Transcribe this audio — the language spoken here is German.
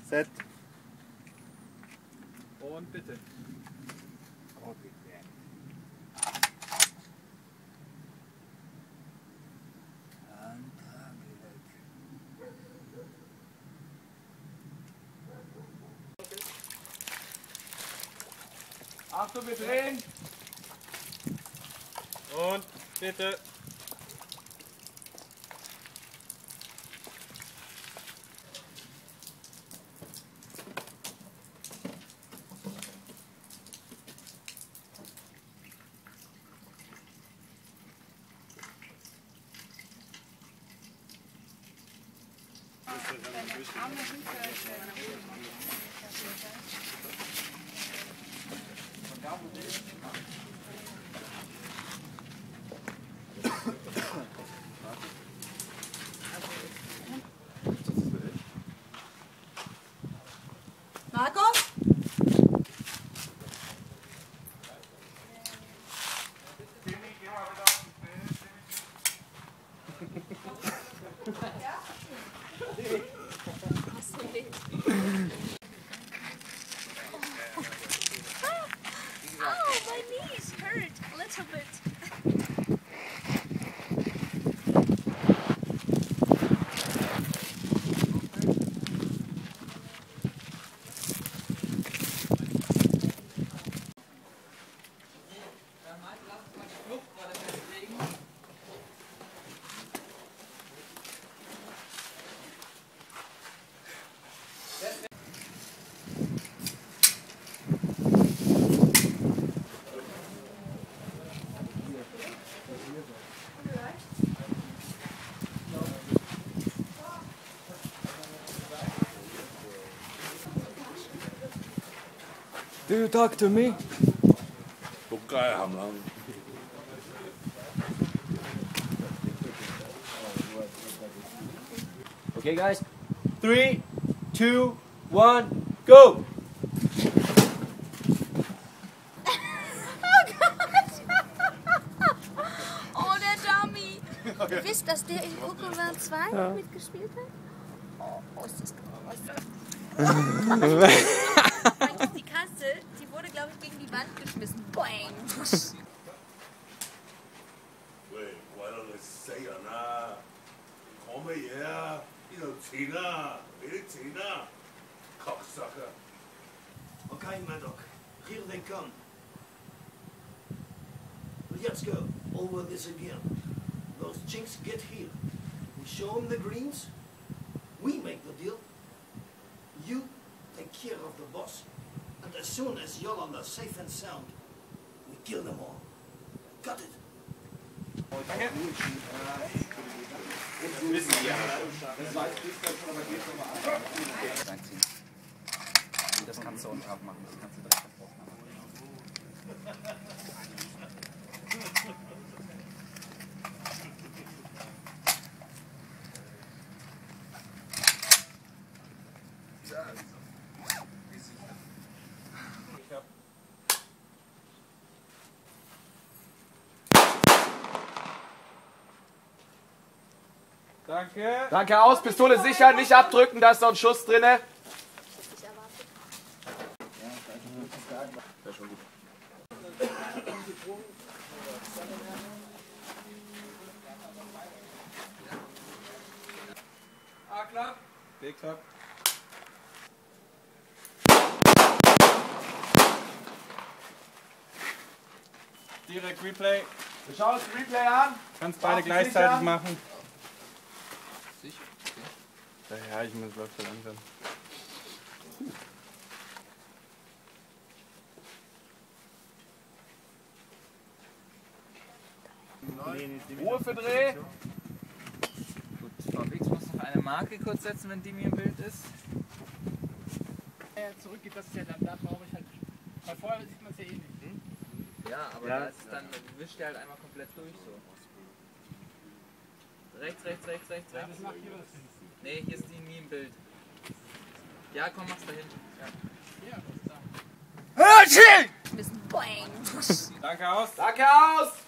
Set. Und bitte. Achtung, wir drehen. Und bitte. Markus? Oh, my knees hurt a little bit. Do you talk to me? Okay, guys. 3, 2, 1, go! Oh, der Dummy. Ihr wisst, dass der in Kokovan 2 mitgespielt hat? Oh, ist das Die Kasse, die wurde, glaube ich, gegen die Wand geschmissen. Boing! Wait, why don't I say na? Komm her, Tina, Tina, Cocksucker. Okay, Maddock, here they come. Let's go over this again. Those chinks get here. We show them the greens. We make the deal. You take care of the boss. And as soon as you're on the safe and sound, we kill them all. Got it? Danke. Das kannst du unscharf machen, das kannst du direkt verbrochen machen. Danke. Danke, aus, Pistole sicher, nicht abdrücken, da ist noch ein Schuss drinne. Ja, schon gut. A klar. B klar. Direkt Replay. Wir schauen uns das Replay an. Kannst beide gleichzeitig machen. Sicher? Okay. Ja, ich muss läuft so langsam. Ruhe für Dreh. Gut, VX muss noch eine Marke kurz setzen, wenn die mir im Bild ist. Zurückgeht, das ist ja dann, da brauche ich halt. Weil vorher sieht man es ja eh nicht. Ja, aber da ist es dann, wischt der halt einmal komplett durch so. Rechts, rechts, rechts, rechts, rechts. Das macht hier was hin. Nee, hier ist die nie im Bild. Ja, komm, mach's dahin. Ja. Ja, das ist da. Boing! Danke aus. Danke, aus.